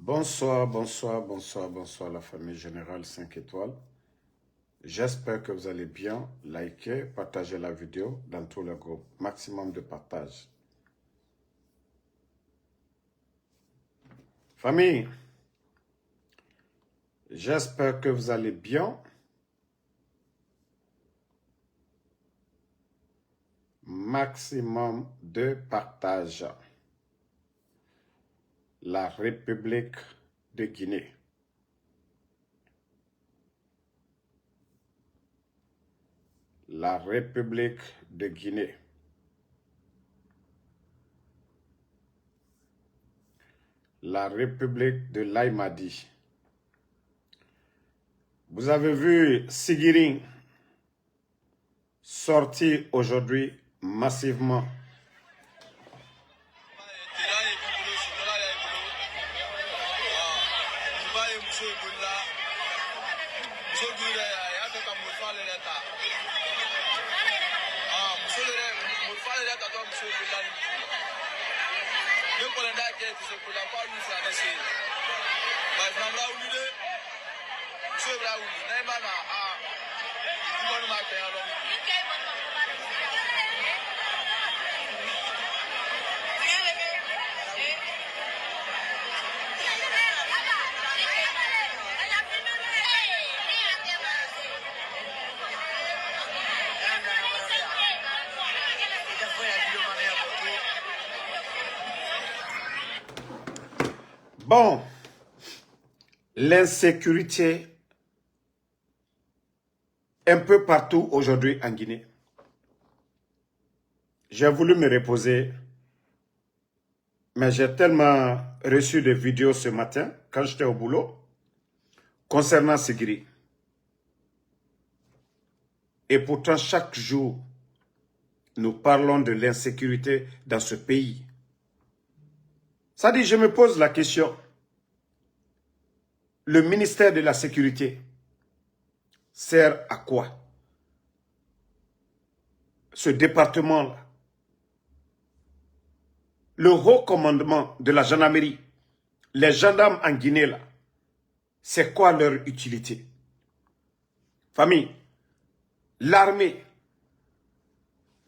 Bonsoir, bonsoir, bonsoir, bonsoir la famille Générale 5 étoiles. J'espère que vous allez bien. Likez, partagez la vidéo dans tous les groupes. Maximum de partage. Famille, j'espère que vous allez bien. Maximum de partage. La République de Guinée. La République de Guinée. La République de l'Aïmadi. Vous avez vu Sigiri sorti aujourd'hui massivement. Bon, l'insécurité un peu partout aujourd'hui en Guinée. J'ai voulu me reposer, mais j'ai tellement reçu de vidéos ce matin, quand j'étais au boulot, concernant Sigiri. Et pourtant, chaque jour, nous parlons de l'insécurité dans ce pays. Ça dit, je me pose la question, le ministère de la Sécurité sert à quoi? Ce département-là, le haut commandement de la gendarmerie, les gendarmes en Guinée, là, c'est quoi leur utilité? Famille, l'armée,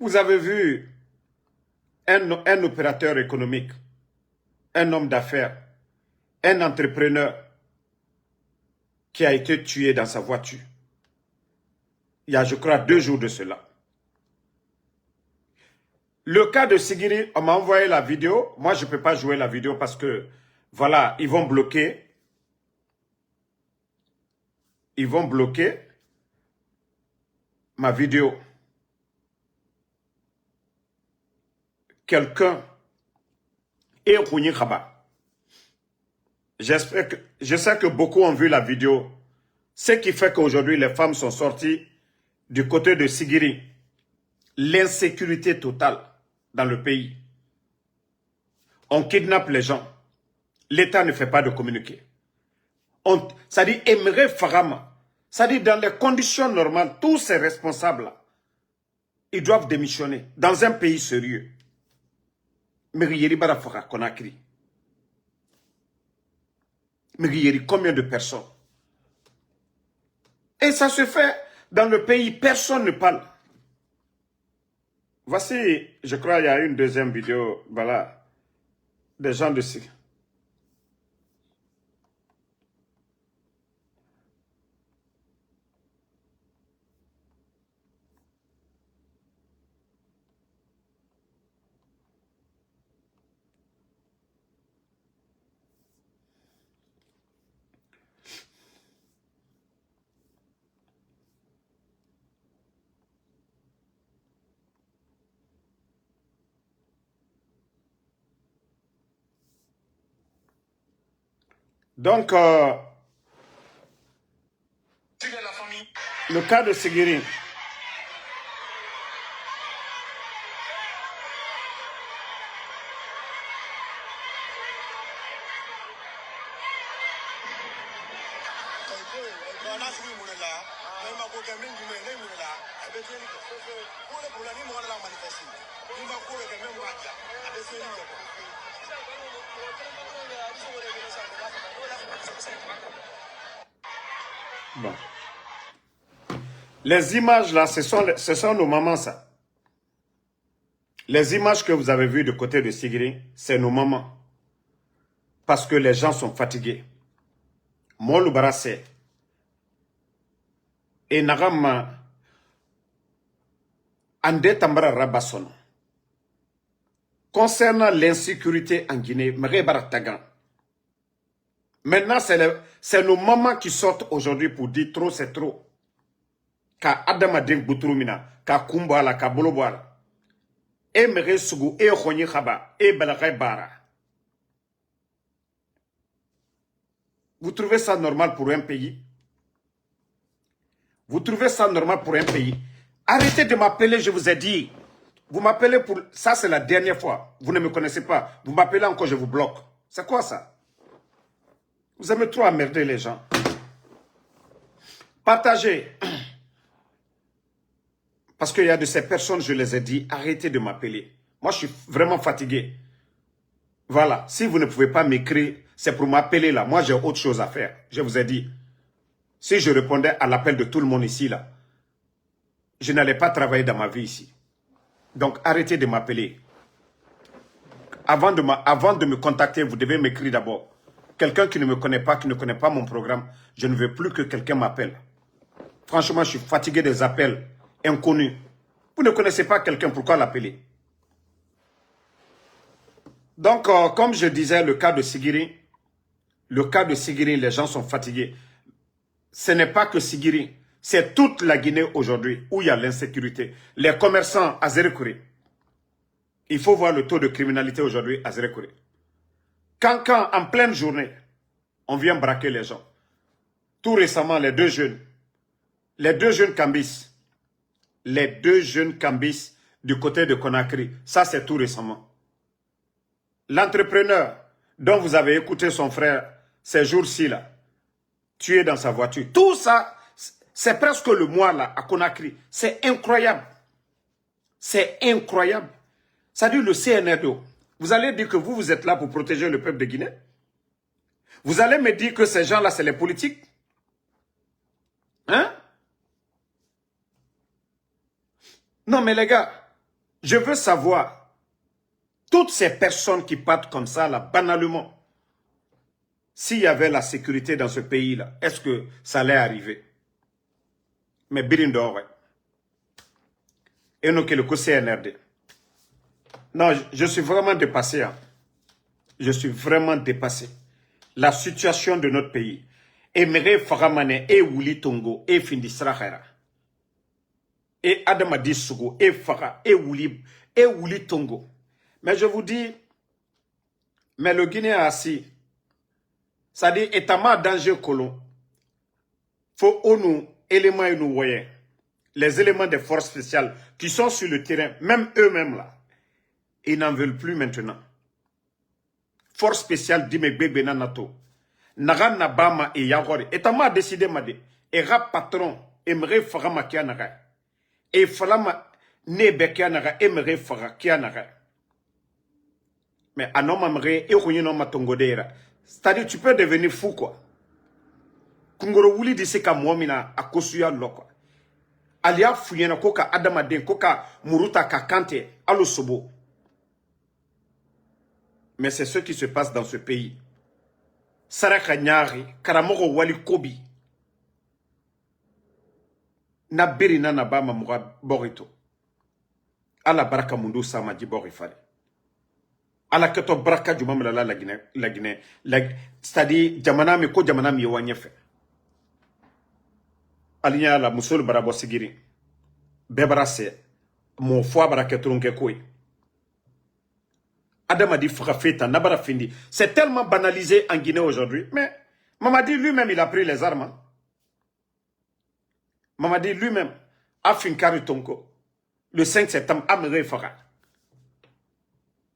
vous avez vu un opérateur économique, un homme d'affaires, un entrepreneur qui a été tué dans sa voiture. Il y a, je crois, 2 jours de cela. Le cas de Sigiri, on m'a envoyé la vidéo. Moi, je ne peux pas jouer la vidéo parce que, voilà, ils vont bloquer. Ils vont bloquer ma vidéo. Quelqu'un est Kouni Khaba. J'espère que, je sais que beaucoup ont vu la vidéo. Ce qui fait qu'aujourd'hui, les femmes sont sorties du côté de Sigiri. L'insécurité totale dans le pays. On kidnappe les gens. L'État ne fait pas de communiqué. Ça dit, Emre Farama. Ça dit, dans les conditions normales, tous ces responsables-là, ils doivent démissionner dans un pays sérieux. Mériyeri Barafara Konakri. Mériyeri, combien de personnes? Et ça se fait dans le pays, personne ne parle. Voici, je crois, il y a une deuxième vidéo, voilà, des gens de ci. Donc, le cas de Sigiri. Bon. Les images là, ce sont nos mamans ça. Les images que vous avez vues de côté de Sigiri, c'est nos mamans. Parce que les gens sont fatigués. Molu Barassé. Et Nagama Ande Tambara Rabasson. Concernant l'insécurité en Guinée, maintenant, c'est nos mamans qui sortent aujourd'hui pour dire trop, c'est trop. Ka Adama Deng Boutroumina, ka Kumbala, ka Bolobwala. Et Mere Sougou, et Khonyi Khaba, et Balakay Bara. Vous trouvez ça normal pour un pays? Vous trouvez ça normal pour un pays? Arrêtez de m'appeler, je vous ai dit. Vous m'appelez pour... Ça, c'est la dernière fois. Vous ne me connaissez pas. Vous m'appelez encore, je vous bloque. C'est quoi ça? Vous aimez trop emmerder les gens. Partagez. Parce qu'il y a de ces personnes, je les ai dit, arrêtez de m'appeler. Moi, je suis vraiment fatigué. Voilà. Si vous ne pouvez pas m'écrire, c'est pour m'appeler là. Moi, j'ai autre chose à faire. Je vous ai dit. Si je répondais à l'appel de tout le monde ici, là, je n'allais pas travailler dans ma vie ici. Donc, arrêtez de m'appeler. Avant de me contacter, vous devez m'écrire d'abord. Quelqu'un qui ne me connaît pas, qui ne connaît pas mon programme, je ne veux plus que quelqu'un m'appelle. Franchement, je suis fatigué des appels inconnus. Vous ne connaissez pas quelqu'un, pourquoi l'appeler? Donc, comme je disais, le cas de Sigiri, les gens sont fatigués. Ce n'est pas que Sigiri, c'est toute la Guinée aujourd'hui où il y a l'insécurité. Les commerçants à Zérekouré. Il faut voir le taux de criminalité aujourd'hui à Zérekouré. Quand en pleine journée, on vient braquer les gens. Tout récemment, les deux jeunes Kambis, du côté de Conakry, ça c'est tout récemment. L'entrepreneur dont vous avez écouté son frère ces jours-ci là, tué dans sa voiture. Tout ça, c'est presque le mois là à Conakry. C'est incroyable. C'est incroyable. Ça dit le CNRDO. Vous allez dire que vous êtes là pour protéger le peuple de Guinée? Vous allez me dire que ces gens-là, c'est les politiques? Hein? Non, mais les gars, je veux savoir, toutes ces personnes qui partent comme ça, là, banalement, s'il y avait la sécurité dans ce pays-là, est-ce que ça allait arriver? Mais Birindo, ouais. Et non, que le CNRD. Non, je suis vraiment dépassé. Hein. Je suis vraiment dépassé. La situation de notre pays. Et Mere Faramane, et Wuli Tongo, et Findisra Khera. Et Adamadi Sougou, et Fara, et Wuli Tongo. Mais je vous dis, mais le Guinéen assis, ça dit, étamment danger colon. Faut nous, éléments et nous voyons. Les éléments des forces spéciales qui sont sur le terrain, même eux-mêmes là. Ils n'en veulent plus maintenant. Force spéciale d'Imegbe Nato. Naga Nabama et Yagori. Et t'as décidé, m'a dit. Et rap patron, aimerait faire ma kianaga. Et falama nebe kianaga, aimerait faire kianaga. Mais un homme aimerait, et on ma tongodera. C'est-à-dire, tu peux devenir fou, quoi. Kungoro wuli dise ka mwamina akosuya lokwa. Alia fuyena koka Adama Den, koka Muruta Kakante, alo sobo. Mais c'est ce qui se passe dans ce pays. Saraka Nyari, Karamoro Wali Kobi. Nabiri Nanabama Moura Borito. Ala Baraka Mundu Sama di Borifale. Ala Kato Baraka du Mamala la Guinée. C'est-à-dire, Jamanami ko Jamanami Yawanyefe. Alinya la Moussoul Barabo Sigiri. Bebarase. Mon foi Baraketrunke Koi. Adamadi Frafeta, Nabara Findi. C'est tellement banalisé en Guinée aujourd'hui. Mais Mamadi lui-même, il a pris les armes. Mamadi lui-même a fait une carré Tonko. Le 5 septembre, Amere Fara.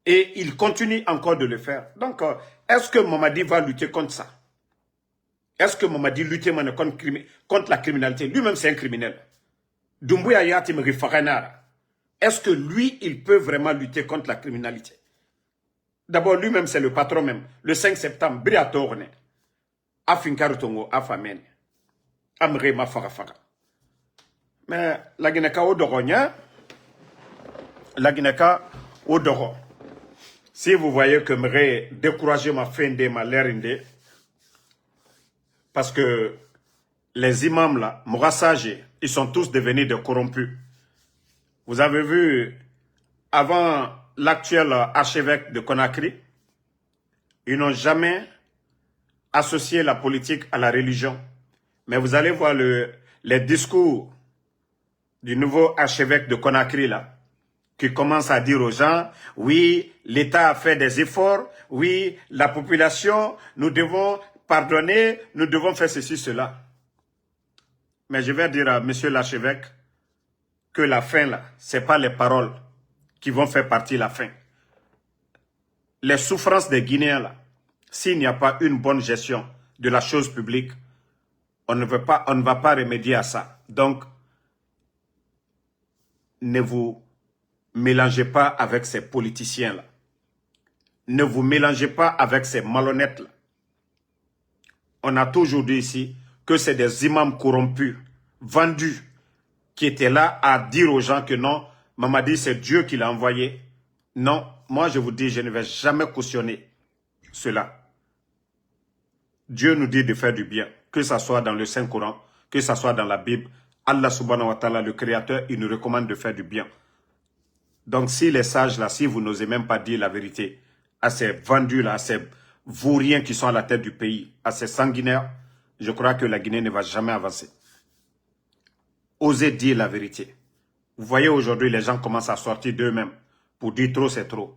Et il continue encore de le faire. Donc, est-ce que Mamadi va lutter contre ça? Est-ce que Mamadi lutte contre la criminalité? Lui-même, c'est un criminel. Doumbouya Yatim Rifaranara. Est-ce que lui, il peut vraiment lutter contre la criminalité? D'abord, lui-même, c'est le patron même. Le 5 septembre, Briatorne. afinkaru tongo afamene. Amre ma faga. Mais la Guinée-Ka au Doronya, la Guinée-Ka au Doro. Si vous voyez que m'aurais découragé ma fin de ma lérinde, parce que les imams là, Mourassage, ils sont tous devenus des corrompus. Vous avez vu, avant l'actuel archevêque de Conakry, ils n'ont jamais associé la politique à la religion. Mais vous allez voir les discours du nouveau archevêque de Conakry là, qui commence à dire aux gens, oui, l'État a fait des efforts, oui, la population, nous devons pardonner, nous devons faire ceci, cela. Mais je vais dire à monsieur l'archevêque que la fin là, ce n'est pas les paroles qui vont faire partie de la fin. Les souffrances des Guinéens là, s'il n'y a pas une bonne gestion de la chose publique, on ne va pas remédier à ça. Donc, ne vous mélangez pas avec ces politiciens-là. Ne vous mélangez pas avec ces malhonnêtes-là. On a toujours dit ici que c'est des imams corrompus, vendus, qui étaient là à dire aux gens que non, Mamadi, c'est Dieu qui l'a envoyé. Non, moi je vous dis, je ne vais jamais cautionner cela. Dieu nous dit de faire du bien, que ce soit dans le Saint-Coran, que ce soit dans la Bible. Allah subhanahu wa ta'ala, le Créateur, il nous recommande de faire du bien. Donc si les sages là, si vous n'osez même pas dire la vérité à ces vendus là, à ces vauriens qui sont à la tête du pays, à ces sanguinaires, je crois que la Guinée ne va jamais avancer. Osez dire la vérité. Vous voyez aujourd'hui, les gens commencent à sortir d'eux-mêmes pour dire trop c'est trop.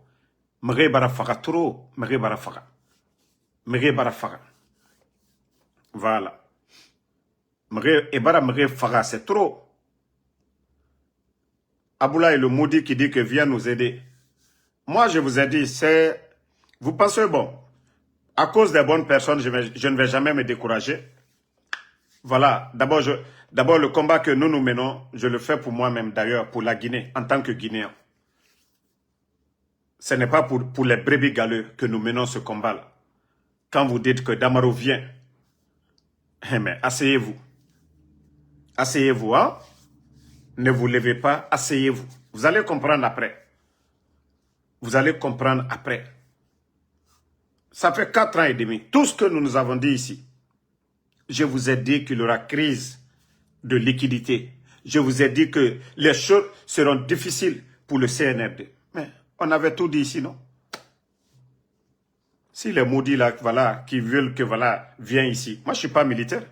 Mre barafara trop, mre barafara. Mre barafara. Voilà. Mre fara, c'est trop. Aboula est le maudit qui dit que viens nous aider. Moi, je vous ai dit, c'est... Vous pensez, bon, à cause des bonnes personnes, je ne vais jamais me décourager. Voilà, d'abord, le combat que nous menons, je le fais pour moi-même, d'ailleurs, pour la Guinée, en tant que Guinéen. Ce n'est pas pour les brebis galeux que nous menons ce combat-là. Quand vous dites que Damaro vient, mais asseyez-vous. Asseyez-vous, hein? Ne vous levez pas, asseyez-vous. Vous allez comprendre après. Vous allez comprendre après. Ça fait 4 ans et demi. Tout ce que nous avons dit ici, je vous ai dit qu'il y aura crise de liquidité. Je vous ai dit que les choses seront difficiles pour le CNRD. Mais on avait tout dit ici, non? Si les maudits là, voilà, qui veulent que voilà, viennent ici. Moi, je ne suis pas militaire.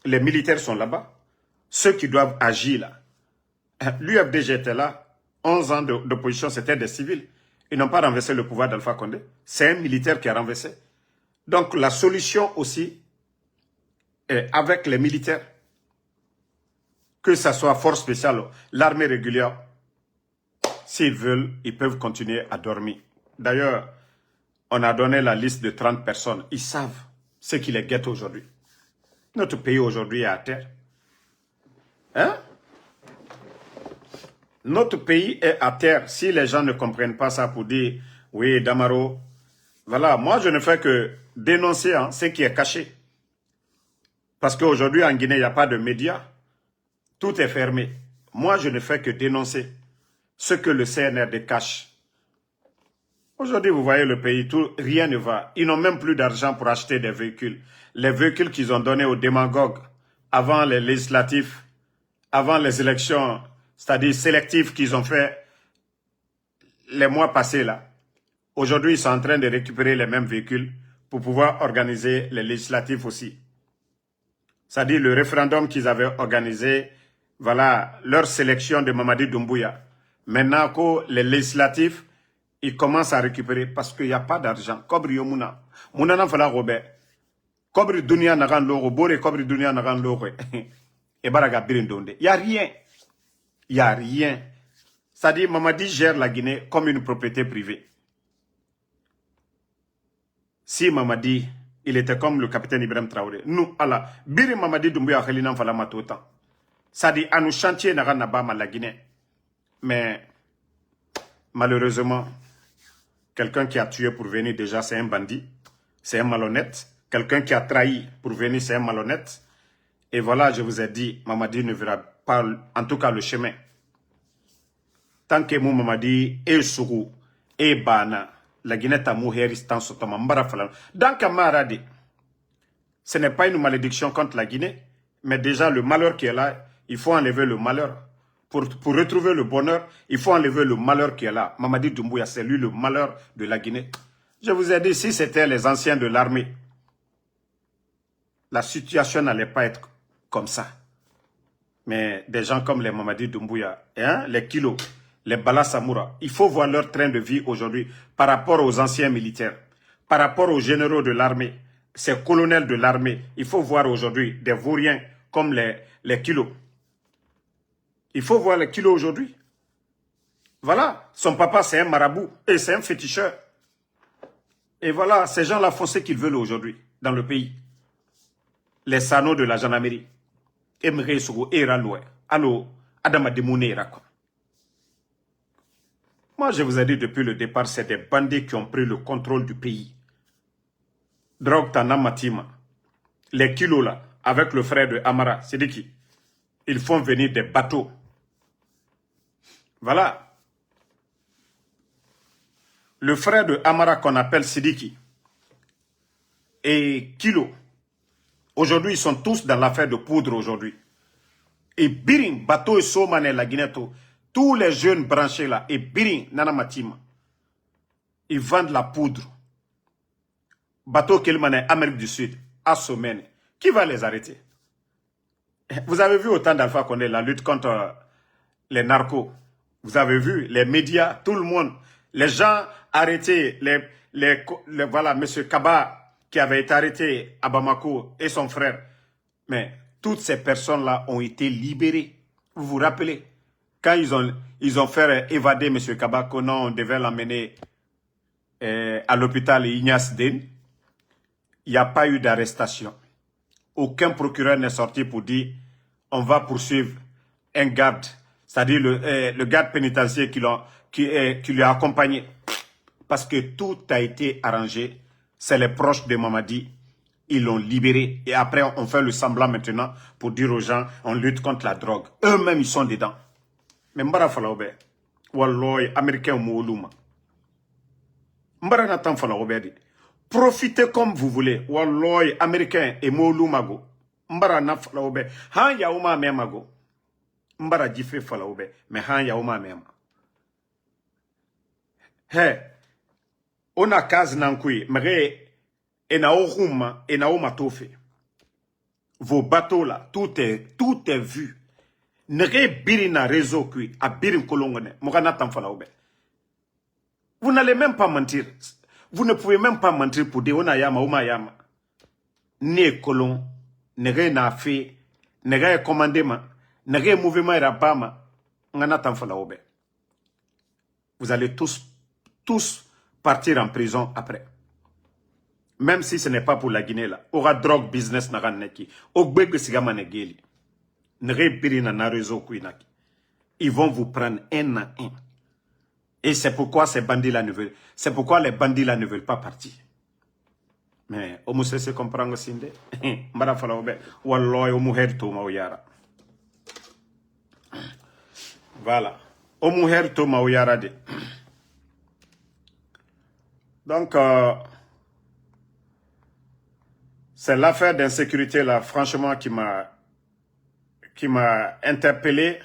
Les militaires sont là-bas. Ceux qui doivent agir là. L'UFDG était là. 11 ans d'opposition, c'était des civils. Ils n'ont pas renversé le pouvoir d'Alpha Condé. C'est un militaire qui a renversé. Donc la solution aussi est avec les militaires. Que ce soit force spéciale, l'armée régulière. S'ils veulent, ils peuvent continuer à dormir. D'ailleurs, on a donné la liste de 30 personnes. Ils savent ce qui les guette aujourd'hui. Notre pays aujourd'hui est à terre. Hein? Notre pays est à terre. Si les gens ne comprennent pas ça pour dire, oui, Damaro, voilà, moi je ne fais que dénoncer ce qui est caché. Parce qu'aujourd'hui en Guinée, il n'y a pas de médias. Tout est fermé. Moi je ne fais que dénoncer ce que le CNRD cache. Aujourd'hui, vous voyez le pays, rien ne va. Ils n'ont même plus d'argent pour acheter des véhicules. Les véhicules qu'ils ont donnés aux démagogues avant les législatifs, avant les élections, c'est-à-dire sélectives qu'ils ont fait les mois passés là. Aujourd'hui, ils sont en train de récupérer les mêmes véhicules pour pouvoir organiser les législatifs aussi. C'est-à-dire le référendum qu'ils avaient organisé, voilà, leur sélection de Mamadi Doumbouya. Maintenant que les législatifs, ils commencent à récupérer parce qu'il n'y a pas d'argent. Kobri Yomuna. Mounana Fala Robert. Kobri Dunia Nagan Loro. Bore Kobri Dunia Nagan Loro. Et Baraga Birindonde. Il n'y a rien. Il n'y a rien. C'est-à-dire, Mamadi gère la Guinée comme une propriété privée. Si Mamadi, il était comme le capitaine Ibrahim Traoré. Nous, Allah, Biri Mamadi Doumbouya Khalinan Fala Matoutan. C'est-à-dire, à nous chantier Nagan Nabama la Guinée. Mais, malheureusement, quelqu'un qui a tué pour venir déjà, c'est un bandit. C'est un malhonnête. Quelqu'un qui a trahi pour venir, c'est un malhonnête. Et voilà, je vous ai dit, Mamadi ne verra pas, en tout cas, le chemin. Tant que mon Mamadi est sourou, et bana, la Guinée t'a mourir, tant sotoma, mbara falan. Dans Kamaradi, ce n'est pas une malédiction contre la Guinée, mais déjà le malheur qui est là, il faut enlever le malheur. Pour retrouver le bonheur, il faut enlever le malheur qui est là. Mamadi Doumbouya, c'est lui le malheur de la Guinée. Je vous ai dit, si c'était les anciens de l'armée, la situation n'allait pas être comme ça. Mais des gens comme les Mamadi Doumbouya, hein, les Kilo, les Bala Samoura, il faut voir leur train de vie aujourd'hui par rapport aux anciens militaires, par rapport aux généraux de l'armée, ces colonels de l'armée. Il faut voir aujourd'hui des vauriens comme les Kilos. Il faut voir les Kilos aujourd'hui. Voilà, son papa c'est un marabout et c'est un féticheur. Et voilà, ces gens-là font ce qu'ils veulent aujourd'hui dans le pays. Les sanots de la gendarmerie. Emre Sogo era loin. Allo, Adama Demoune era quoi. Moi, je vous ai dit depuis le départ, c'est des bandits qui ont pris le contrôle du pays. Drogue Tana Matima. Les Kilos là, avec le frère de Amara, c'est de qui? Ils font venir des bateaux. Voilà. Le frère de Amara qu'on appelle Sidiki et Kilo, aujourd'hui, ils sont tous dans l'affaire de poudre aujourd'hui. Et Birin, bateau et Somane, la Guinée, tous les jeunes branchés là, et Birin, Nanamatima, ils vendent la poudre. Bateau Kelmane, Amérique du Sud, à Somene. Qui va les arrêter? Vous avez vu au temps d'Alpha Condé la lutte contre les narcos. Vous avez vu les médias, tout le monde, les gens arrêtés, voilà, M. Kaba qui avait été arrêté à Bamako et son frère. Mais toutes ces personnes-là ont été libérées. Vous vous rappelez? Quand ils ont fait évader M. Kaba, qu'on devait l'emmener à l'hôpital Ignace Den, il n'y a pas eu d'arrestation. Aucun procureur n'est sorti pour dire on va poursuivre un garde, c'est-à-dire le garde pénitentiaire qui lui a accompagné. Parce que tout a été arrangé. C'est les proches de Mamadi. Ils l'ont libéré. Et après, on fait le semblant maintenant pour dire aux gens on lutte contre la drogue. Eux-mêmes, ils sont dedans. Mais Mbara Falaoube, Walloy, Américain Moulouma. Mbara Natan Falaoube, profitez comme vous voulez. Walloy, Américain et Mouloumago. Mbara Nafalaoube, Han Yaouma Memago. Mbara Jifé Falaoube, mais Han Yaouma Mema. Hey, on a case Nankui, mais Enaoruma, Enaoma Tofe. Vos bateaux là, tout est vu. Nere birina réseau kui, a birin kolongone, Mogana Tamfalaoube. Vous n'allez même pas mentir. Vous ne pouvez même pas mentir pour dire ona yama, oma yama. Ne kolon, nere na fait, nere commandement, nere mouvement rabama, ngana Tamfalaoube. Vous allez tous partir en prison après. Même si ce n'est pas pour la Guinée là. Aura drogue business na ganeki. Ogbeg sigama negeli. Nere birina na réseau kuinaki. Ils vont vous prendre un à un. Et c'est pourquoi ces bandits-là ne veulent. C'est pourquoi les bandits-là ne veulent pas partir. Mais omu se comprendre sinde. Mbara fala obe. Walloy omu herto maoyara. Voilà. Omu herto maoyara de. Donc, c'est l'affaire d'insécurité là, franchement, qui m'a interpellé.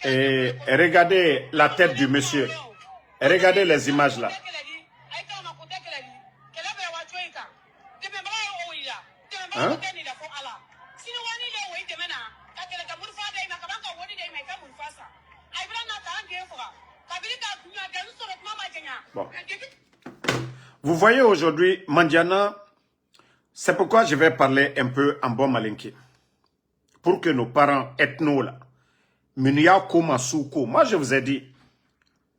Et regardez la tête du monsieur. Et regardez les images là. Hein? Bon. Vous voyez aujourd'hui, Mandiana, c'est pourquoi je vais parler un peu en bon malinké. Pour que nos parents ethnos là, moi je vous ai dit,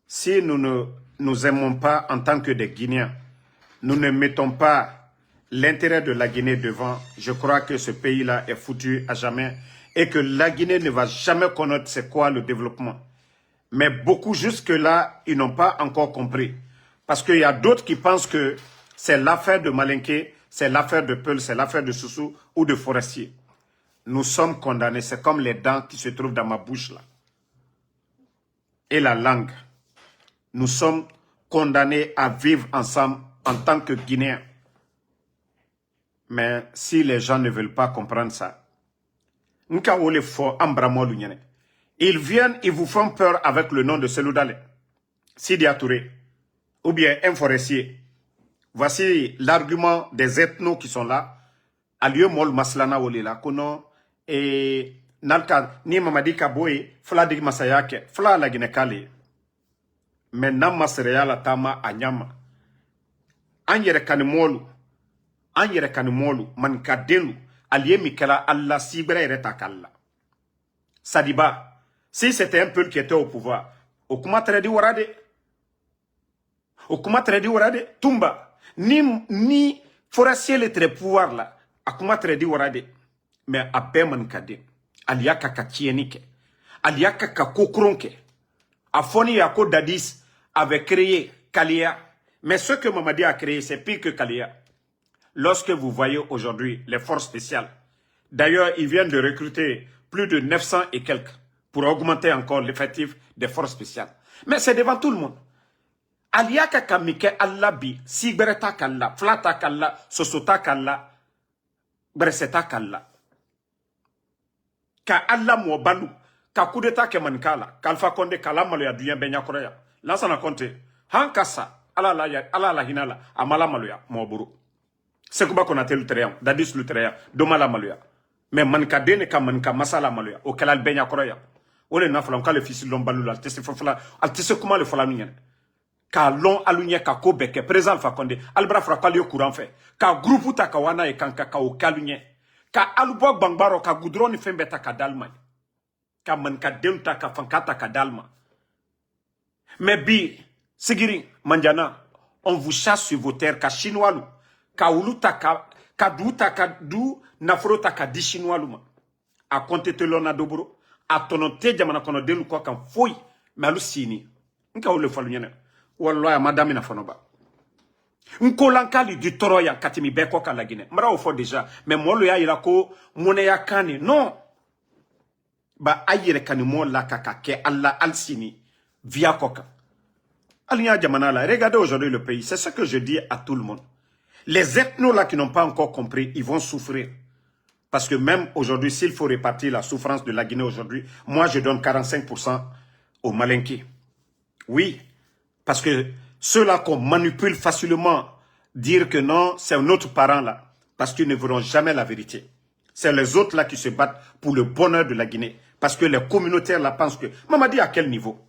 si nous ne nous aimons pas en tant que des Guinéens, nous ne mettons pas l'intérêt de la Guinée devant, je crois que ce pays-là est foutu à jamais et que la Guinée ne va jamais connaître c'est quoi le développement. Mais beaucoup jusque-là, ils n'ont pas encore compris. Parce qu'il y a d'autres qui pensent que c'est l'affaire de Malinké, c'est l'affaire de Peul, c'est l'affaire de Soussou ou de Forestier. Nous sommes condamnés, c'est comme les dents qui se trouvent dans ma bouche là. Et la langue. Nous sommes condamnés à vivre ensemble en tant que Guinéens. Mais si les gens ne veulent pas comprendre ça, ils viennent, ils vous font peur avec le nom de Seloudale, Sidi Touré, ou bien un forestier. Voici l'argument des ethnos qui sont là. Alieu mol maslana wolila kono et nalka ni mamadi kaboy fla dig masayake fla la ginekali. Mais nam masreya la tama anyama. Anyere kanimolu. Anyere kanimolu man kadelu alié mikela Allah sibre reta kalla. Sadiba, si c'était un peuple qui était au pouvoir, okuma tredi warade. Okuma tredi warade tumba. Ni forestier le très pouvoir là. Akuma tredi warade. Mais abe man kade. Aliya kaka tienike. Aliya kaka kokronke. Afoni yako Dadis avait créé Kalia. Mais ce que Mamadi a créé, c'est pire que Kalia. Lorsque vous voyez aujourd'hui les forces spéciales, d'ailleurs, ils viennent de recruter plus de 900 et quelques pour augmenter encore l'effectif des forces spéciales. Mais c'est devant tout le monde. Aliya kaka mike Allah bi, Sibereta kalla, Flata kalla, Sosota kalla, Breseta kalla. Ka Allah mo balu, ka kudeta ke mankala, Kalfa Konde kala malo ya duyen benya korea. Lansa na konte, hankasa, ala la hinala, amala malo ya mo buru. Sekuba konate lutreya, Dadis lutreya, domala malo ya. Mais manka dene ka manka masala malo ya, o kelal benya korea. Ole na fala ka le fils lombalu la, altese fala, altese kuma le fala nyen. Ka long alunye ka ko beke, présent Alpha Condé, albra fra kalio courant fait. Ka groupe ta kawana e kanka ka o kalunye. Ka alubok bangbaro ka goudron fembeta ka dalma. Ka manka delta ka fankata ka dalma. Mais bi, sigiri, manjana, on vous chasse sur vos terres, ka chinois lou. Ka uluta ka du nafrota ka di chinois lou ma. A konte te lona dobro. A tonote jamana kono delu kwa kan foy. Mais alu sini. Nka ule falu nyene. Wallah madame na fonoba. Nkolankali du toroya katimi beko kala Guinée. Mra au fond déjà. Mais molo ya irako mone ya kani. Non. Ba ayire kani mo la kaka ke Allah al-sini. Via koka. Aliya jamana la. Regardez aujourd'hui le pays. C'est ce que je dis à tout le monde. Les ethnos là qui n'ont pas encore compris, ils vont souffrir. Parce que même aujourd'hui, s'il faut répartir la souffrance de la Guinée aujourd'hui, moi je donne 45% aux Malinqués. Oui. Parce que ceux-là qu'on manipule facilement, dire que non, c'est un autre parent là. Parce qu'ils ne verront jamais la vérité. C'est les autres là qui se battent pour le bonheur de la Guinée. Parce que les communautaires là pensent que... Mamadi à quel niveau?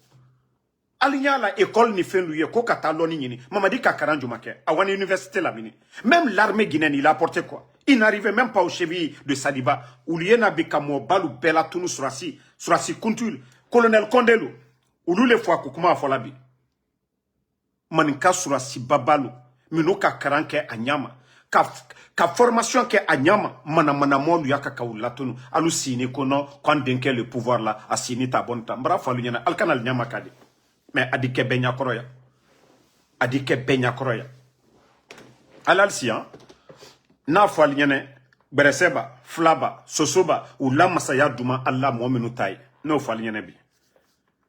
Alinya la école ni fait lui, koka taloni ni. Mamadi kakaran jumake. Awan université la mini. Même l'armée guinéenne, il a apporté quoi? Il n'arrivait même pas aux chevilles de Saliba. Ou liena bikamo balu bela tunu surasi kuntul. Colonel Kondelu. Ou lui les fois koukuma afolabi. Maninka surasi babalu. Mino ka karanke anyama. Ka formation ke anyama. Mana molu yaka kaulatunu. Alu sini kono. Quand denke le pouvoir là. A sini ta bonta. Mbra falu nyana. Alkanal nyama kadi. Mais adike benya koroya. Adike benya koroya. Alal siyan. Na falu nyane. Bereseba. Flaba. Sosoba. Ou la masaya duma. Allah mwomenu tayi. No falu nyane bi.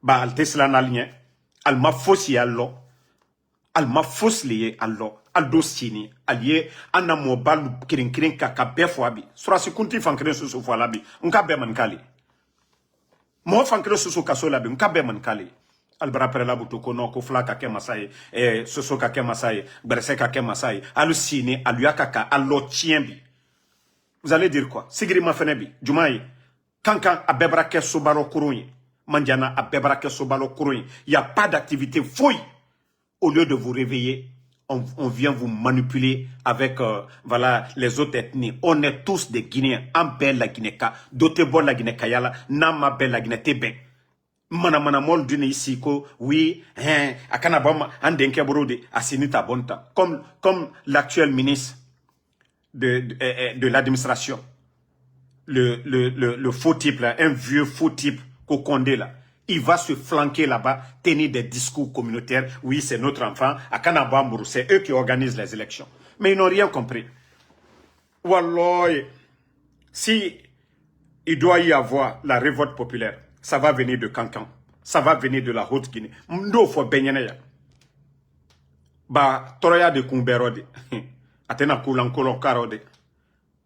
Ba al tesla na linye. Al ma fosi allo. Al ma fos liye allo. Al dosini. Aliye. Anna mo balu kirin kaka befo abi. Surasi kunti fankren susu fo alabi. Unka be mankali. Mo fankren susu kaso labi. Unka be mankali. Albra prela buto kono ko fla kake masai. Soso kake masai. Berese kake masai. Alu sini. Aluya kaka. Allo tienbi. Vous allez dire quoi? Sigiri mafenebi. Jumayi. Kankan a bebra ke sobaro kuronye. Mandiana a bebra ke sobaro kuronye. Il n'y a pas d'activité fouille. Au lieu de vous réveiller, on vient vous manipuler avec voilà, les autres ethnies. On est tous des Guinéens. En belle la Guinée-Ka. Doté la Guinée-Kayala. Nama belle la Guinée-Tébé. Mana mol d'une ici ko oui akanabama andenke brode asinita bonta comme l'actuel ministre de l'administration le faux type là, un vieux faux type qu'au Condé là, il va se flanquer là-bas, tenir des discours communautaires. Oui, c'est notre enfant. À Kanabambourou, c'est eux qui organisent les élections. Mais ils n'ont rien compris. Wallah, si il doit y avoir la révolte populaire, ça va venir de Kankan. Ça va venir de la Haute-Guinée. Mdo fo benyene ya. Ba toroya de Kumberode. Atena kulankolon karode.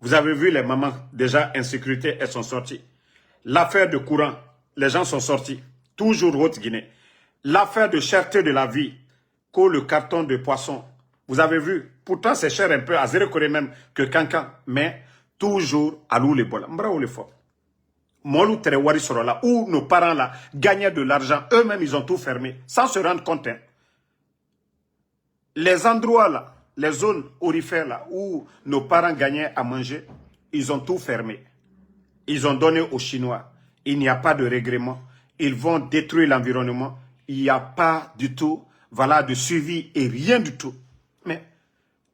Vous avez vu les mamans, déjà en sécurité, elles sont sorties. L'affaire de courant, les gens sont sortis. Toujours Haute-Guinée. L'affaire de cherté de la vie, que le carton de poisson. Vous avez vu, pourtant c'est cher un peu, à 0 Corée même que Kankan, mais toujours à l'ou les bola. Mbra ou les fort. Molou tere wari soro là, où nos parents là gagnaient de l'argent, eux-mêmes ils ont tout fermé, sans se rendre compte. Hein. Les endroits là, les zones aurifères là, où nos parents gagnaient à manger, ils ont tout fermé. Ils ont donné aux Chinois. Il n'y a pas de règlement. Ils vont détruire l'environnement. Il n'y a pas du tout, voilà, de suivi et rien du tout. Mais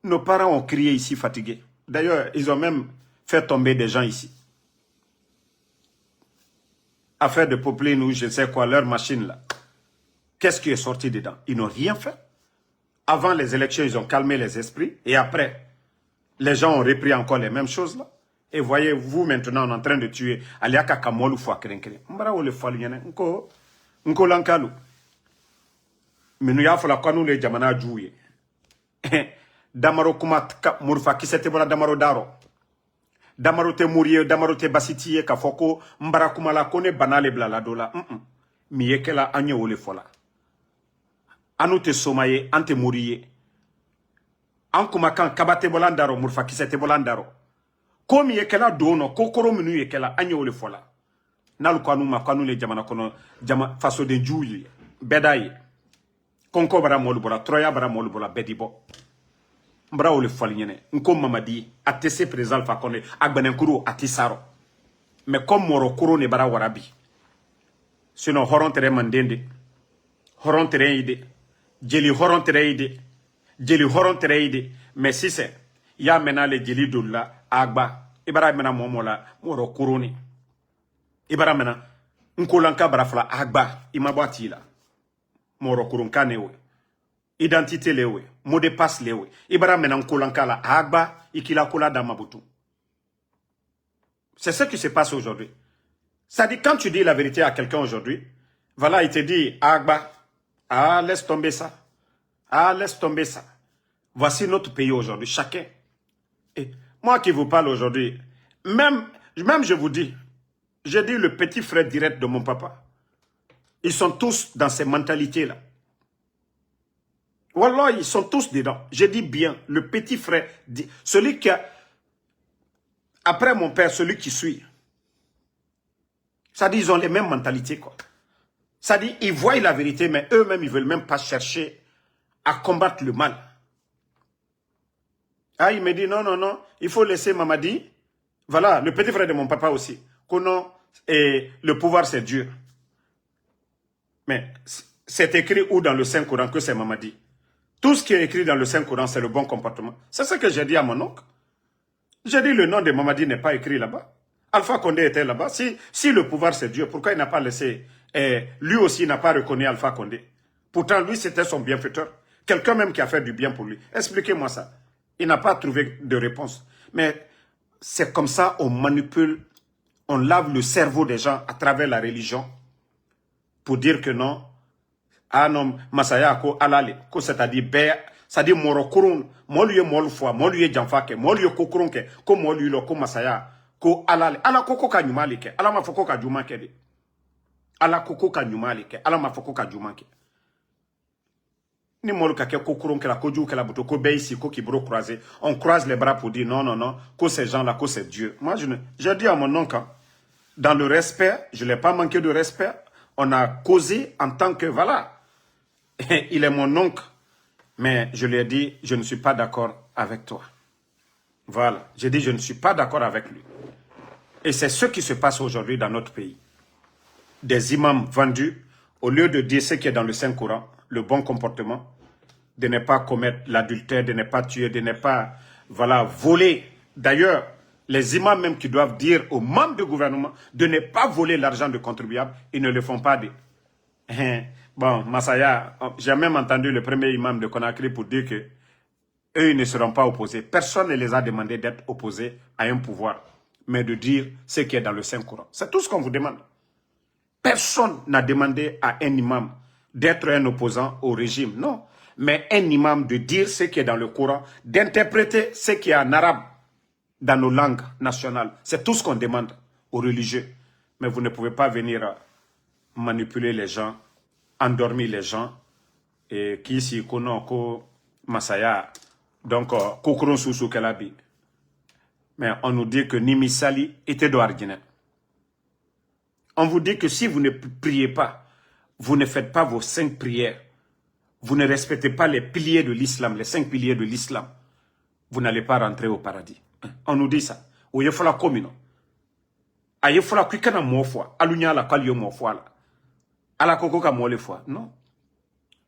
nos parents ont crié ici fatigués. D'ailleurs, ils ont même fait tomber des gens ici. Affaire de Popeline ou je sais quoi, leur machine là. Qu'est-ce qui est sorti dedans? Ils n'ont rien fait. Avant les élections, ils ont calmé les esprits. Et après, les gens ont repris encore les mêmes choses là. Et voyez, vous maintenant, on est en train de tuer. Aliaka Kamolu fwa krenkere. Mbara ole falu yene. Nko lankalu. Minu ya fala kwa nule jamana juye. Damaro kuma murfa kisete bola damaro daro. Damaro te mourie, damaro te basitiye kafoko. Mbara kuma la kone banale blala dola. Miyeke la anye ole fola. Anu te somaye, ante mourie. An kuma kan kabate bolandaro, murfa kisete bolandaro. Komi yekela dono, kokoro minu yekela, anye ole fola. Nalu kwa anu le jamana kono, faso de juye, bedaye. Konko bara molubola, troya bara molubola, bedibo. Mbra ole foli nyene, nko mamadi, atese prezal fa kone, agbanenkuru atisaro. Mais comme moro kuro ne bara warabi. Sinon, horon tere mandende, horon tere ide, jeli horon tere ide, jeli horon tere ide, mais si c'est, ya mena le jeli doula, agba, ibara mena momola, moro kuro ni. Ibara mena, nkolanka barafla agba, imabwati la. Moro kuro nkanewe. Identité lewe, mot de passe lewe. Ibara mena nkolanka la agba, ikila kola damabutu. C'est ce qui se passe aujourd'hui. Ça dit, quand tu dis la vérité à quelqu'un aujourd'hui, voilà, il te dit, agba, ah, laisse tomber ça. Ah, laisse tomber ça. Voici notre pays aujourd'hui, chacun. Et moi qui vous parle aujourd'hui, même je vous dis, j'ai dit le petit frère direct de mon papa. Ils sont tous dans ces mentalités-là. Wallah, ils sont tous dedans. Je dis bien, le petit frère, celui qui a, après mon père, celui qui suit. Ça dit, ils ont les mêmes mentalités, quoi. Ça dit, ils voient la vérité, mais eux-mêmes, ils ne veulent même pas chercher à combattre le mal. Ah, il me dit, non, non, non, il faut laisser Mamadi. Voilà, le petit frère de mon papa aussi. Et le pouvoir, c'est Dieu. Mais c'est écrit où dans le Saint-Coran que c'est Mamadi? Tout ce qui est écrit dans le Saint-Coran, c'est le bon comportement. C'est ce que j'ai dit à mon oncle. J'ai dit, le nom de Mamadi n'est pas écrit là-bas. Alpha Condé était là-bas. Si le pouvoir, c'est Dieu, pourquoi il n'a pas laissé... lui aussi n'a pas reconnu Alpha Condé. Pourtant, lui, c'était son bienfaiteur. Quelqu'un même qui a fait du bien pour lui. Expliquez-moi ça. Il n'a pas trouvé de réponse. Mais c'est comme ça, on manipule, on lave le cerveau des gens à travers la religion pour dire que non, ah non, Masaya ko alale, ko c'est-à-dire c'est-à-dire moro kurun, mo liye molu fois, mo liye janfake, mo liye kokurun ke, ko mo liye lo ko Masaya ko alale, ala koko ka nyumali ke, ala mafoko ka juma ke de. Ala koko ka nyumali ke, ala mafoko ka juma ke. Ni molu ka ke kokurun ke la koju ke la buto ko be ici ko kibro croisé, on croise les bras pour dire non non non, que ces gens là, que c'est Dieu. Moi je dis à mon oncle, dans le respect, je l'ai pas manqué de respect. On a causé en tant que, voilà, il est mon oncle. Mais je lui ai dit, je ne suis pas d'accord avec toi. Voilà, j'ai dit, je ne suis pas d'accord avec lui. Et c'est ce qui se passe aujourd'hui dans notre pays. Des imams vendus, au lieu de dire ce qui est dans le Saint-Coran, le bon comportement, de ne pas commettre l'adultère, de ne pas tuer, de ne pas, voilà, voler. D'ailleurs, les imams même qui doivent dire aux membres du gouvernement de ne pas voler l'argent de contribuables, ils ne le font pas. Bon, Masaya, j'ai même entendu le premier imam de Conakry pour dire que eux ils ne seront pas opposés. Personne ne les a demandé d'être opposés à un pouvoir, mais de dire ce qui est dans le Saint-Coran. C'est tout ce qu'on vous demande. Personne n'a demandé à un imam d'être un opposant au régime, non. Mais un imam de dire ce qui est dans le Coran, d'interpréter ce qui est en arabe dans nos langues nationales. C'est tout ce qu'on demande aux religieux. Mais vous ne pouvez pas venir manipuler les gens, endormir les gens, et qui ici connaît Masaya, donc Kokron Soussou Kelabi. Mais on nous dit que Nimisali était d'Ouarguinet. On vous dit que si vous ne priez pas, vous ne faites pas vos 5 prières, vous ne respectez pas les piliers de l'islam, les 5 piliers de l'islam, vous n'allez pas rentrer au paradis. On nous dit ça. Ou il faut la commune. Il faut la kuikana mofwa. Alunya la kalyo mofwa la. Ala koko ka mole fois. Non.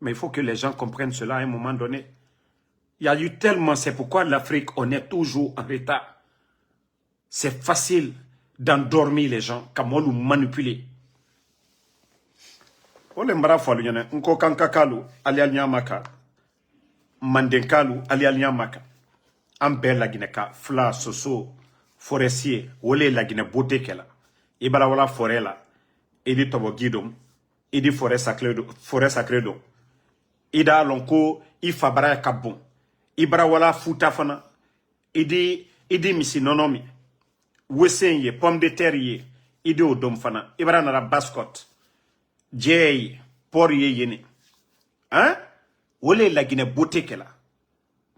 Mais il faut que les gens comprennent cela à un moment donné. Il y a eu tellement, c'est pourquoi l'Afrique, on est toujours en retard. C'est facile d'endormir les gens, comme on nous manipuler. On aimera fois l'union. Nko kankakalu, ali alnyamaka. Mandenkalu, ali alnyamaka. Ambe la gineka, fla, soso, forestier, wole la gine bote kela. Ibala wala forêt la. Idi tobo guidom. Idi forêt sacré do. Ida lonko, i fabara kabon. Ibra wala futa fana. Idi misi nonomi. Wesen ye, pomme de terre ye, ide o dom fana. Ibra nara bascot. Djeye, por ye yene. Hein? Wole la gine bote kela.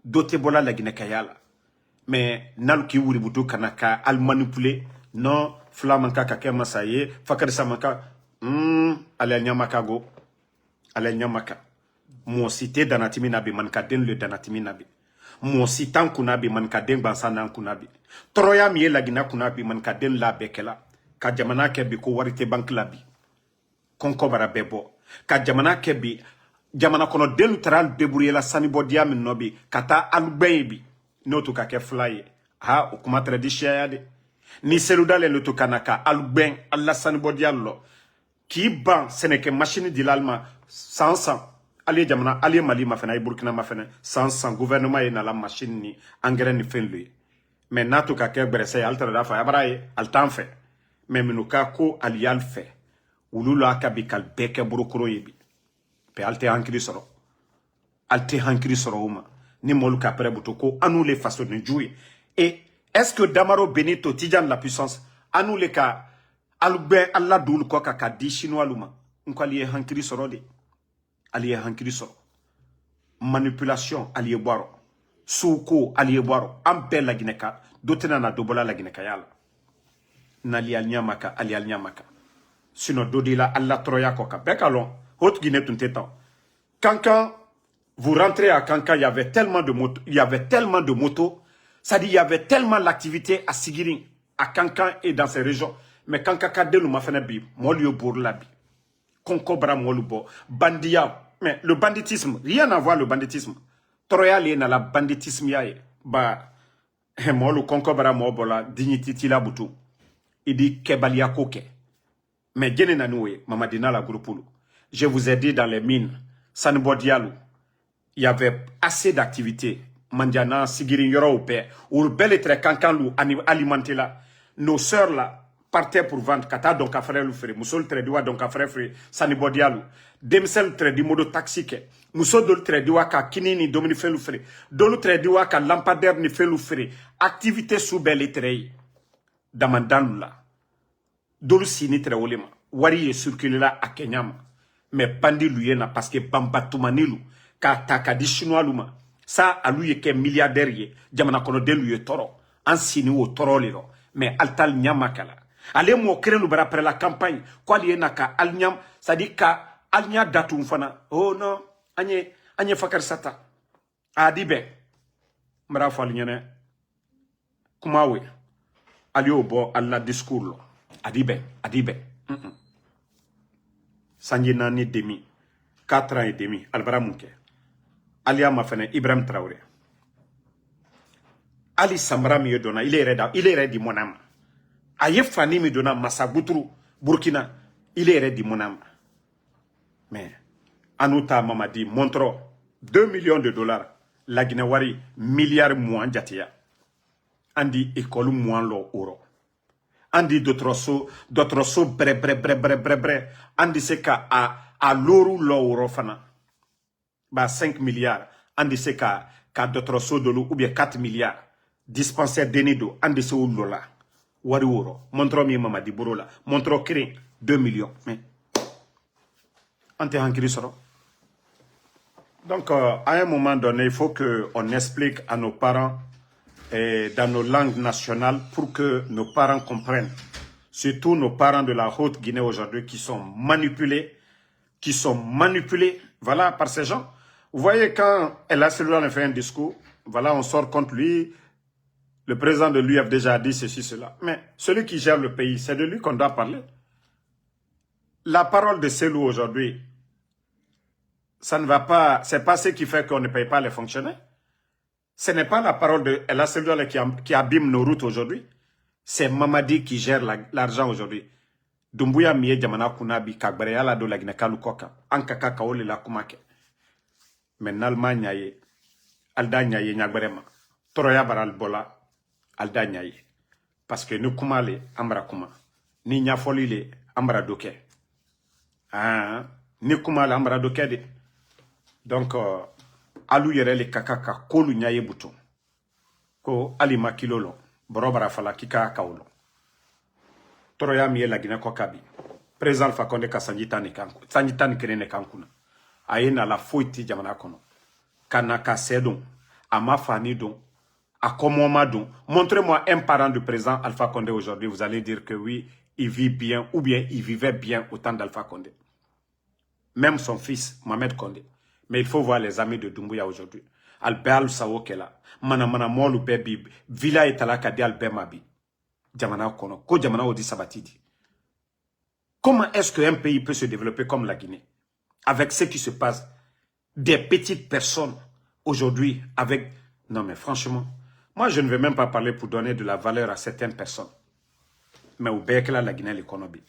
Dote bola la gine kayala. Mais nalu ki wuri butu kanaka al manipuler. Non, flamanka kake masaye, fakari samaka. Ale nyamaka go. Ale nyamaka. Mon cité danatimi nabi mankaden le danatimi nabi. Mon sitan kunabi mankaden bansana kunabi. Troya miye lagina kunabi mankaden la bekela. Ka jamana kebi ko warite bank labi. Konko bara bebo. Ka jamana kebi jamana kono delutral debrouiller la sanibodia min nobi kata albebi notu kake fly ha ukuma tradition yade ni seludale lutu kanaka alben alla sanibodia lo ki ban seneke machine di l'alma 100 ali jamana ali mali mafena burkina mafena 100 gouvernement e na la machine ni engrais ni fenlui mais natu kake brese alter da fa abraye altan fait mais minuka ko aliyal fait ululu akabi kal beke burukuro yebi pe alte hankiri soro alte hankiri soro uma ni molu ka pere butoko anou les façons de jouer et est-ce que Damaro Benito Tidjane la puissance anou les ka alube alla dul ko ka di chinois luma nko ali hankiri soro de ali hankiri soro manipulation ali boiro souko ali boiro ampe la gineka dotena na dobola la gineka yala nali alnyamaka ali alnyamaka sinon dodila alla troya ko ka bekalon haute Guinée tout le temps. Quand vous rentrez à Kankan, il y avait tellement de motos, ça dit il y avait tellement l'activité à Sigiring, à Kankan et dans ces régions. Mais Kankan kadelu ma fene bi, molio bourlabi, konkobra molubo, bandia. Mais le banditisme, rien à voir le banditisme. Troya li na la banditisme yae, ba molu konkobra mobola dignité la butu. Il dit kebalia koke. Mais gene nanoué, mamadina la groupulu. Je vous ai dit dans les mines, Sanibodialou, il y avait assez d'activités. Mandiana, Sigirin, Yorope, ou bel très cancanlou, alimenté là. Nos sœurs là partaient pour vendre, Kata donc à frère Loufré, Moussol Trédoua donc à frère Fré, Sanibodialou, Demsel Trédimodo taxique, Moussol Trédoua ka Kinini Domini Feloufré, Dolu Trédoua ka Lampadaire ni Feloufré, activité sous bel et Damandanou là. Dolu Sini Tréolema, Wari est circulé là à Kenyama. Mais bandi luyena parce que bambatumanilu ka takadi chinois luma ça aluye ke milliardaire ye jamana kono de luye toro ansini wo toro lero mais altal nyamakala ale mo krenu bara après la campagne ko aliena ka alnyam ça dit ka alnya datum fana oh non anye fakar sata adibe mara fal nyene kumawe alio bo alla discours lo adibe Sanjina ni demi 4 ans et demi Albara Mouke Alia Mafene Ibrahim Traoré Ali Samra mi dona il est redi mon âme Aye Fani mi dona Massaboutru Burkina il est redi mon âme mais Anouta Mamadi montre $2 millions la Guinée wari milliard moins jatia andi école moins lo euro andi d'autres so bre andi seka a loru lo euro fana ba 5 milliards andi seka ka d'autres so dolu ou bien 4 milliards dispensaire denido andi se lola wari euro montro mi mama di burola montro krin 2 millions mais ante hankiri soro. Donc, à un moment donné, il faut qu'on explique à nos parents dans nos langues nationales pour que nos parents comprennent. Surtout nos parents de la Haute-Guinée aujourd'hui qui sont manipulés, voilà, par ces gens. Vous voyez, quand El Asselouane fait un discours, voilà, on sort contre lui. Le président de l'UF déjà dit ceci, cela. Mais celui qui gère le pays, c'est de lui qu'on doit parler. La parole de Selou aujourd'hui, ça ne va pas, c'est pas ce qui fait qu'on ne paye pas les fonctionnaires. Ce n'est pas la parole de El Asselouane qui abîme nos routes aujourd'hui. C'est Mamadi qui gère l'argent aujourd'hui. Dumbuya miye jamana kunabi kagbare yala do la Guinée kalukoka. Ankaka kaole la kumake. Mais nalma nyaye. Alda nyaye nyagbarema. Toroya baral bola. Alda nyaye. Parce que nous kumale ambra kuma. Ni nyafoli le ambra doke. Ah, ni kumale ambra doke de. Donc, alu yere le kakaka kolu nyaye bouton. Ko alima kilolo. Borobara fala kika kaolo. Toroya miye la Guinée kokabi. Président Alpha Condé ka sanjitani kirene kankuna. Aena la foiti jamana kono. Kanaka sedon. Ama fani don. Akomoma don. Montrez-moi un parent du président Alpha Condé aujourd'hui. Vous allez dire que oui, il vit bien ou bien il vivait bien au temps d'Alpha Condé. Même son fils, Mohamed Condé. Mais il faut voir les amis de Doumbouya aujourd'hui. Albert Sawo Kela. Mana molu bebi. Villa etala kadi Albert Mabi. Jamana kono. Ko jamana odi sabatidi. Comment est-ce qu'un pays peut se développer comme la Guinée? Avec ce qui se passe. Des petites personnes aujourd'hui avec... Non mais franchement, moi je ne vais même pas parler pour donner de la valeur à certaines personnes. Mais au Bekela la Guinée l'économie.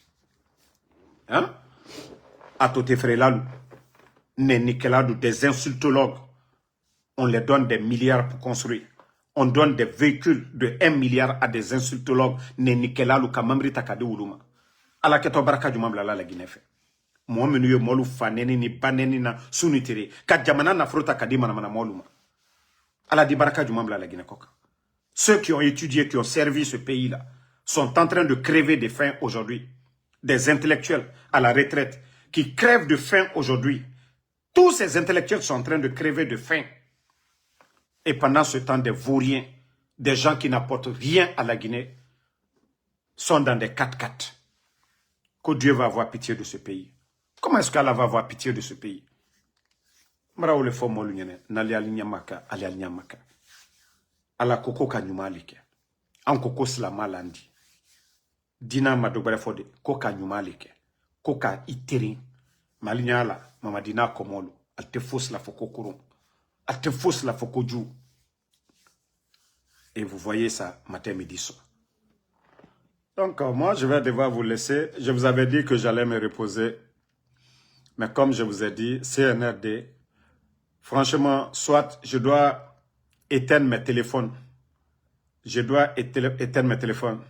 Hein? À Toté Frélalou. Des insultologues. On les donne des milliards pour construire. On donne des véhicules de 1 milliard à des insultologues. Nenikelalu kamamri takade uluma. Ala keto baraka jumambla la Guinée fait. Moi menu molu faneni ni baneni na sunitiri. Ka jamana na frota kadima na moluma. Ala di baraka jumambla la Guinée koka. Ceux qui ont étudié, qui ont servi ce pays-là, sont en train de crever de faim aujourd'hui. Des intellectuels à la retraite qui crèvent de faim aujourd'hui. Tous ces intellectuels sont en train de crever de faim. Et pendant ce temps, des vauriens, des gens qui n'apportent rien à la Guinée, sont dans des 4x4. Que Dieu va avoir pitié de ce pays. Comment est-ce qu'Allah va avoir pitié de ce pays? Maraou le fo molunyene, nali alinyamaka, ali alinyamaka. Ala koko kanyumalike. An koko slama landi. Dina madobare fode, koka nyumalike. Koka iteri. Malinyala, mamadina komolo. Alte fos la foko kurum. Alte fos la foko jou. Et vous voyez ça matin, midi, soir. Donc, moi, je vais devoir vous laisser. Je vous avais dit que j'allais me reposer. Mais comme je vous ai dit, CNRD, franchement, soit je dois éteindre mes téléphones. Je dois éteindre mes téléphones.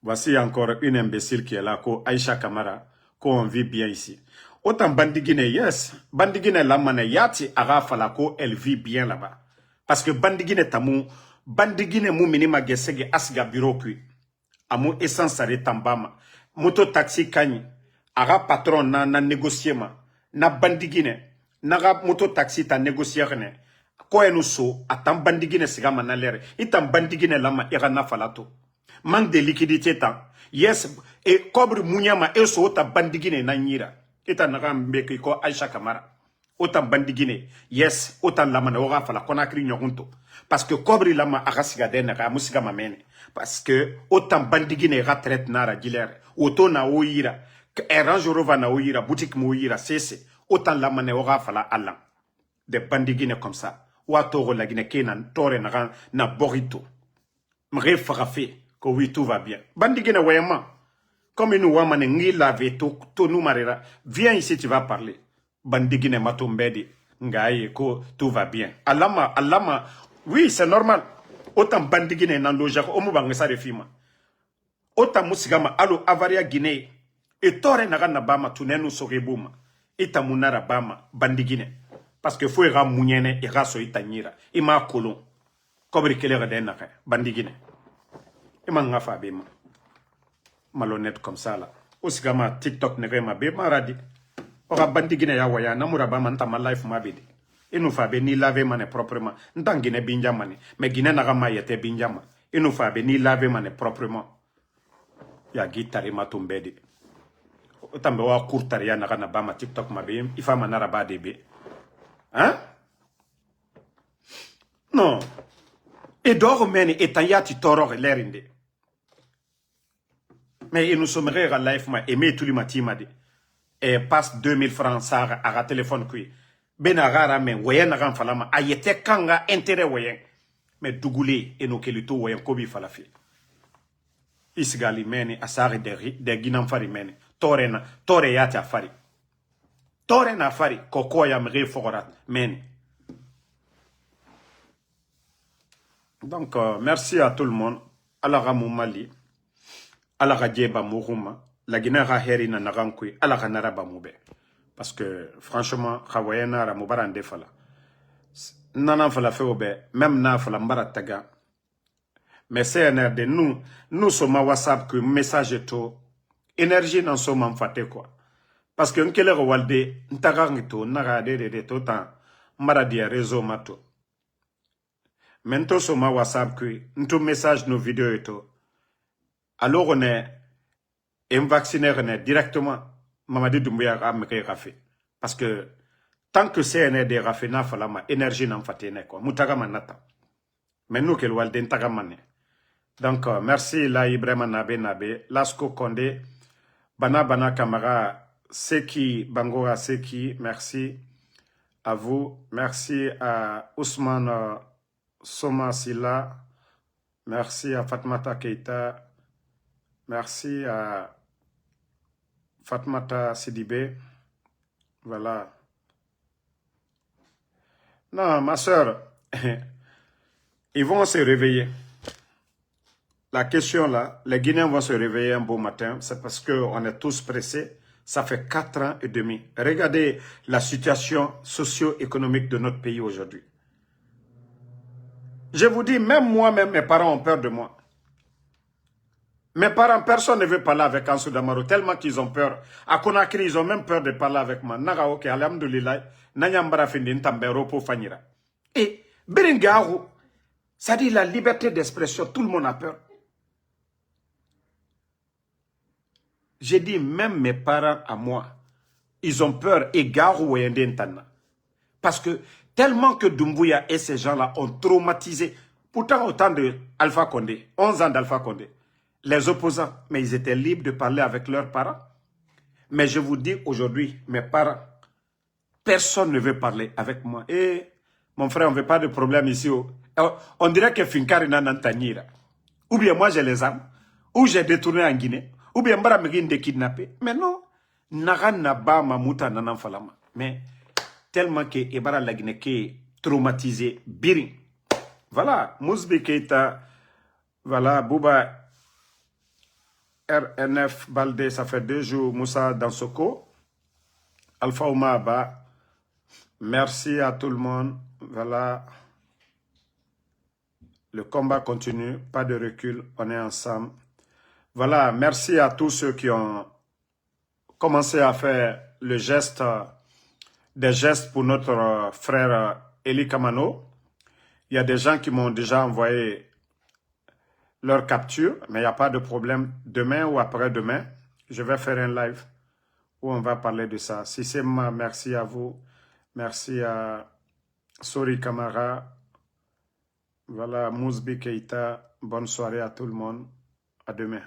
Voici encore une imbécile qui est là, Aïcha Kamara, qu'on vit bien ici. Autant Bandigine, yes, Bandigine Lamane Yati Arafalako, elle vit bien là-bas. Parce que Bandigine Tamou, Bandigine mou minima gesege asga bureau kui. Amu essence sare tambama. Moto taxi kanyi. Ara patron na négocier ma. Na Bandigine. Naga moto taxi ta négocier ne. Ko enu so, atam Bandigine sigama na lere. Itam Bandigine lama irana falato. Manque de liquidité tant. Yes, et kobre munyama eso ta Bandigine na nyira. Ita naga mbeki ko Aïcha Kamara. Autant Bandigine, yes, autant lamana ora fala konakri nyogunto. Parce que kobri lama agasiga denaka musiga mamene. Parce que autant Bandigine retraite nara gilere. Auto na oira. Rangerova na oira, boutique mouira, cesse. Autant lamana ora fala allan. Des Bandigine comme ça. Ouatoro la Guinée kenan tore na borito. Mre frappé. Que oui, tout va bien. Bandigine wayama. Comme nous wamane ngi lave to nous marera. Viens ici, tu vas parler. Bandigine matombedi Ngaye, tout va bien. Alama, oui, c'est normal. Autant bandigine nan lojako, omu bangesa de fima. Autant musigama, alo avaria Guinée. Et tore naga na bama, tunenu sorebuma. Ita munara bama, bandigine. Parce que faut ira mounyene, ira so ita nyira. Ima kolon. Kobri kelere de nake, bandigine. Ima ngafa bema. Malhonnête comme ça là. Osigama TikTok nege ma bema radi. Ora bandigine ya waya namura ba manta ma life ma bidi. Inu fa be ni lave mane proprement. Ntangine binja mane. Mais Guinée naga ma yete binja ma. Inu fa be ni lave mane proprement. Ya gitari ma tumbedi. Otambe wa kurtari ya naga na ba ma TikTok ma be. Ifa manara ba debe. Hein? Non. Et d'or meni etayati toro lerinde. Mais il nous sommerait à life ma aimé tout le matin dit. Et passe 2000 francs ça à téléphone kui. Benagara men wayen ran falama ayete kanga intérêt wayen. Mais dougoulé et no kelito wayen kobi falafi. Isgali meni asari de ginam fari meni. Tore yati afari. Tore na fari koko ya mre forat meni. Donc merci à tout le monde. Alara Mali. Alara Djeba Mourouma. La Guinée a heri na nagankui. Alara Naraba Moube. Parce que franchement, Hawaiiana ra Moubaran defala. Nanan fala feobe. Même na fala mbara taga. Mais CNRD, nous sommes à WhatsApp que message et tout. Énergie n'en sommes en fait quoi. Parce que nkele walde ntagarngito narade de tout temps. Maradia réseau mato. Mento soma WhatsApp que nto message nos vidéos et tout. Alors on est vacciné directement. Mamadi Doumbouya a me rafé. Parce que tant que CNRD rafé na falama énergie n'en fatene quoi. Mutaga manata. Mais nous que walde ntagamane. Donc merci la Ibrahima Nabe Lasco Condé Bana Kamara Seki Bangora Seki, merci à vous, merci à Ousmane Soma Silla, merci à Fatmata Keita, merci à Fatmata Sidibé, voilà. Non, ma soeur, ils vont se réveiller. La question là, les Guinéens vont se réveiller un beau matin, c'est parce qu'on est tous pressés. Ça fait 4 ans et demi. Regardez la situation socio-économique de notre pays aujourd'hui. Je vous dis, même moi-même, mes parents ont peur de moi. Mes parents, personne ne veut parler avec Ansou Damaro, tellement qu'ils ont peur. À Conakry, ils ont même peur de parler avec moi. Nagaoke, alhamdoulilah, Nanyambara Findi, Ntambero, pour Fanira. Et, Berengaru, ça dit la liberté d'expression, tout le monde a peur. J'ai dit, même mes parents à moi, ils ont peur et Garou et Ndentana. Parce que tellement que Doumbouya et ces gens-là ont traumatisé, pourtant autant de Alpha Condé, 11 ans d'Alpha Condé, les opposants, mais ils étaient libres de parler avec leurs parents. Mais je vous dis aujourd'hui, mes parents, personne ne veut parler avec moi. Et mon frère, on ne veut pas de problème ici. On dirait que Finkari n'a n'entanyira. Ou bien moi j'ai les armes, ou j'ai détourné en Guinée. Ou bien mbara megin de kidnapper. Mais non. Naga naba mamuta nanan falama. Mais tellement que Ebara la Guinée est traumatisé. Birin. Voilà. Mousbi Keita. Voilà. Bouba RNF Baldé. Ça fait 2 jours. Moussa Dansoko. Alpha Ouma Abba. Merci à tout le monde. Voilà. Le combat continue. Pas de recul. On est ensemble. Voilà, merci à tous ceux qui ont commencé à faire le geste, des gestes pour notre frère Eli Kamano. Il y a des gens qui m'ont déjà envoyé leur capture, mais il n'y a pas de problème. Demain ou après-demain, je vais faire un live où on va parler de ça. Si c'est moi, merci à vous. Merci à Sori Kamara. Voilà, Mousbi Keita. Bonne soirée à tout le monde. À demain.